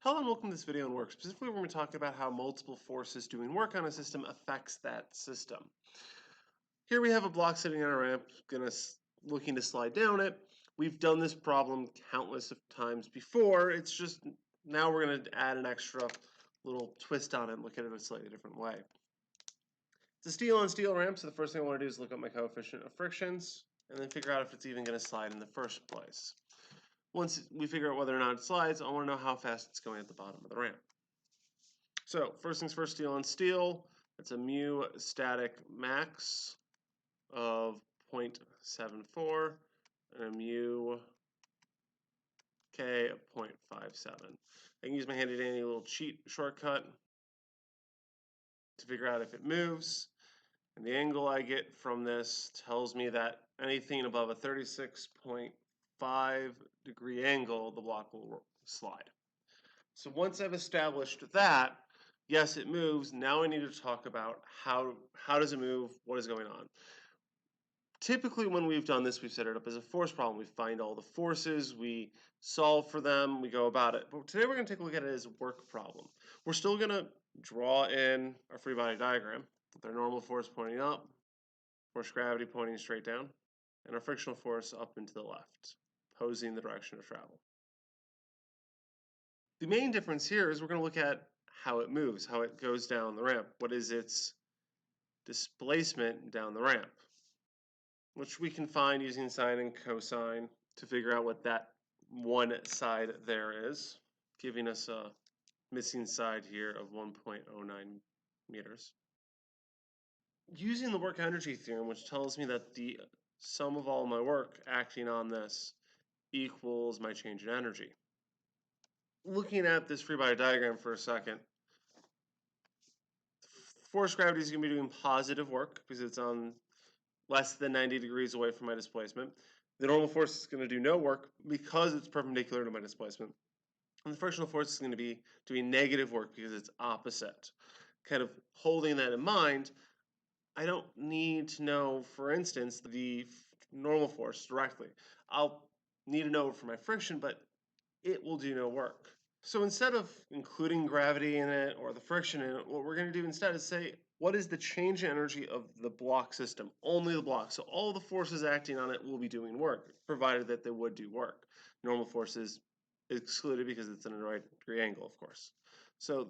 Hello and welcome to this video on work. Specifically, we're going to talk about how multiple forces doing work on a system affects that system. Here we have a block sitting on a ramp, looking to slide down it. We've done this problem countless of times before. It's just now we're going to add an extra little twist on it and look at it a slightly different way. It's a steel on steel ramp, so the first thing I want to do is look up my coefficient of frictions and then figure out if it's even going to slide in the first place. Once we figure out whether or not it slides, I want to know how fast it's going at the bottom of the ramp. So first things first, steel on steel. That's a mu static max of 0.74 and a mu k of 0.57. I can use my handy dandy little cheat shortcut to figure out if it moves. And the angle I get from this tells me that anything above a 36.5 degree angle, the block will slide. So once I've established that, yes, it moves. Now I need to talk about how does it move, what is going on. Typically when we've done this, we've set it up as a force problem. We find all the forces, we solve for them, we go about it. But today we're going to take a look at it as a work problem. We're still going to draw in our free body diagram with our normal force pointing up, force gravity pointing straight down, and our frictional force up and to the left, opposing the direction of travel. The main difference here is we're going to look at how it moves, how it goes down the ramp. What is its displacement down the ramp? Which we can find using sine and cosine to figure out what that one side there is, giving us a missing side here of 1.09 meters. Using the work energy theorem, which tells me that the sum of all my work acting on this equals my change in energy. Looking at this free body diagram for a second, force gravity is going to be doing positive work because it's on less than 90 degrees away from my displacement. The normal force is going to do no work because it's perpendicular to my displacement. And the frictional force is going to be doing negative work because it's opposite. Kind of holding that in mind, I don't need to know, for instance, the normal force directly. I'll need to know for my friction, but it will do no work. So instead of including gravity in it or the friction in it, what we're going to do instead is say, what is the change in energy of the block system? Only the block. So all the forces acting on it will be doing work, provided that they would do work. Normal force is excluded because it's in a 90-degree angle, of course. So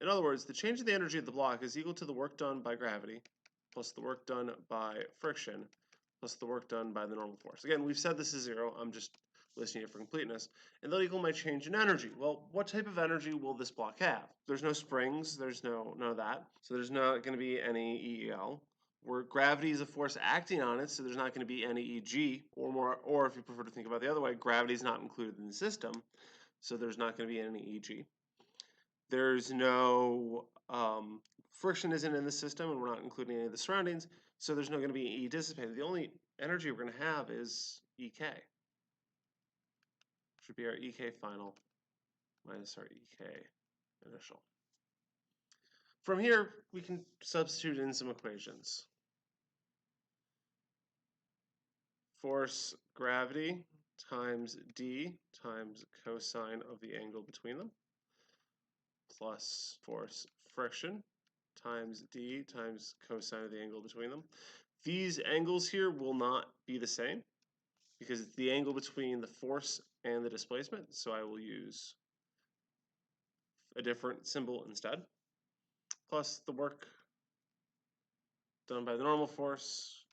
in other words, the change in the energy of the block is equal to the work done by gravity plus the work done by friction plus the work done by the normal force. Again, we've said this is zero. I'm just listing it for completeness, and they'll equal my change in energy. Well, what type of energy will this block have? There's no springs, there's none of that, so there's not going to be any EEL. Where gravity is a force acting on it, so there's not going to be any EG, or if you prefer to think about it the other way, gravity is not included in the system, so there's not going to be any EG. There's no friction isn't in the system, and we're not including any of the surroundings, so there's not going to be E dissipated. The only energy we're going to have is EK. Should be our EK final minus our EK initial. From here, we can substitute in some equations. Force gravity times D times cosine of the angle between them plus force friction times D times cosine of the angle between them. These angles here will not be the same because it's the angle between the force and the displacement, so I will use a different symbol instead, plus the work done by the normal force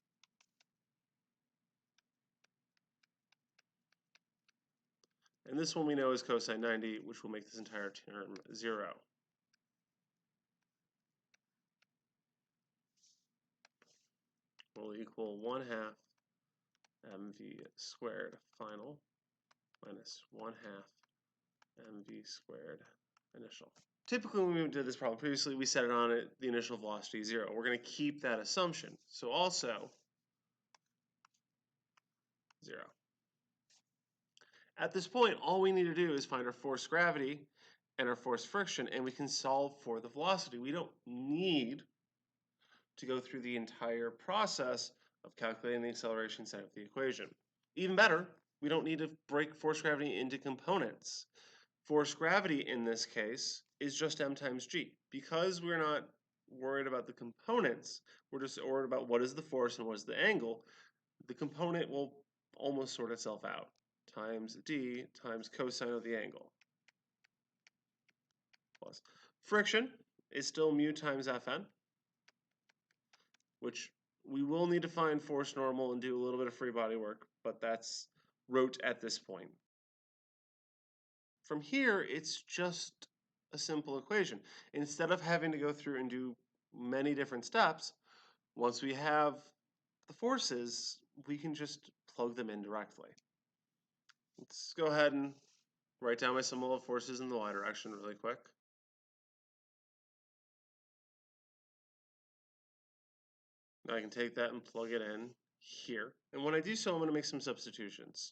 and this one we know is cosine 90, which will make this entire term 0. Will equal 1/2 mv squared final minus 1/2 mv squared initial. Typically when we did this problem previously, we set it on at the initial velocity 0. We're going to keep that assumption. So also 0. At this point, all we need to do is find our force gravity and our force friction, and we can solve for the velocity. We don't need to go through the entire process of calculating the acceleration side of the equation. Even better, we don't need to break force gravity into components. Force gravity in this case is just m times g. Because we're not worried about the components, we're just worried about what is the force and what is the angle, the component will almost sort itself out. Times d times cosine of the angle. Plus friction is still mu times Fn, which we will need to find force normal and do a little bit of free body work, but that's rote at this point. From here, it's just a simple equation. Instead of having to go through and do many different steps, once we have the forces, we can just plug them in directly. Let's go ahead and write down my symbol of forces in the y direction really quick. Now I can take that and plug it in here. And when I do so, I'm going to make some substitutions.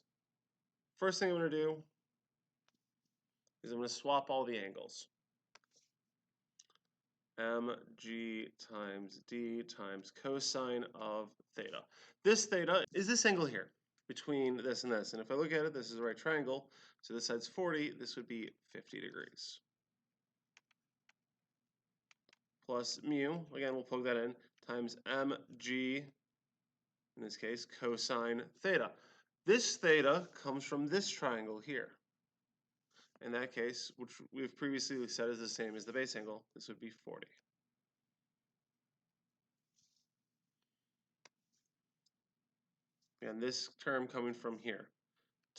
First thing I'm going to do is I'm going to swap all the angles. mg times d times cosine of theta. This theta is this angle here between this and this. And if I look at it, this is a right triangle. So this side's 40. This would be 50 degrees. Plus mu, again, we'll plug that in, times mg, in this case, cosine theta. This theta comes from this triangle here. In that case, which we've previously said is the same as the base angle, this would be 40. And this term coming from here,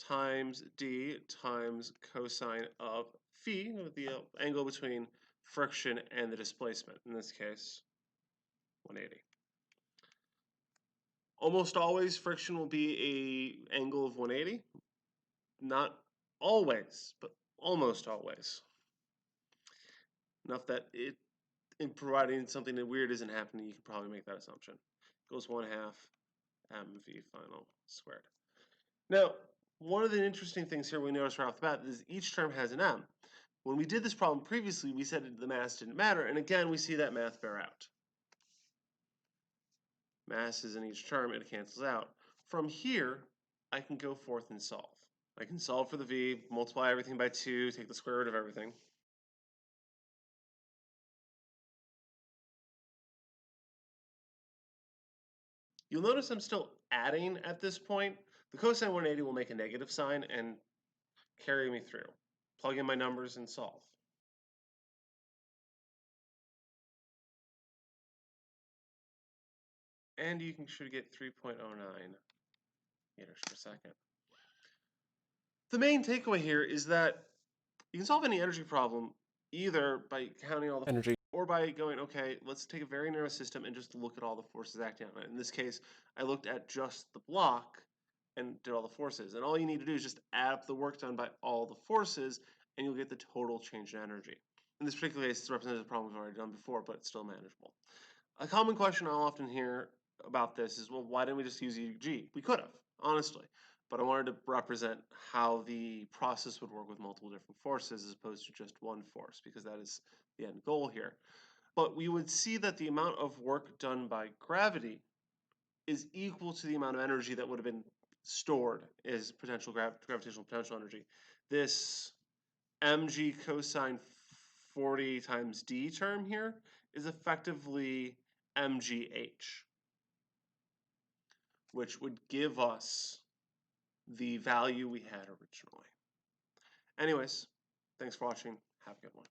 times d times cosine of phi, the angle between friction and the displacement, in this case, 180. Almost always friction will be an angle of 180. Not always, but almost always. Enough that in providing something that weird isn't happening, you can probably make that assumption. Goes 1/2 mv final squared. Now, one of the interesting things here we notice right off the bat is each term has an m. When we did this problem previously, we said the mass didn't matter, and again, we see that math bear out. Mass is in each term, it cancels out. From here, I can go forth and solve. I can solve for the v, multiply everything by 2, take the square root of everything. You'll notice I'm still adding at this point. The cosine 180 will make a negative sign and carry me through. Plug in my numbers and solve. And you should get 3.09 meters per second. The main takeaway here is that you can solve any energy problem either by counting all the energy or by going, okay, let's take a very narrow system and just look at all the forces acting on it. In this case, I looked at just the block and did all the forces. And all you need to do is just add up the work done by all the forces, and you'll get the total change in energy. In this particular case, this represents a problem we've already done before, but it's still manageable. A common question I'll often hear about this is, well, why didn't we just use EG? We could have, honestly. But I wanted to represent how the process would work with multiple different forces as opposed to just one force, because that is the end goal here. But we would see that the amount of work done by gravity is equal to the amount of energy that would have been stored as potential gravitational potential energy. This mg cosine 40 times d term here is effectively mgh, which would give us the value we had originally. Anyways, thanks for watching. Have a good one.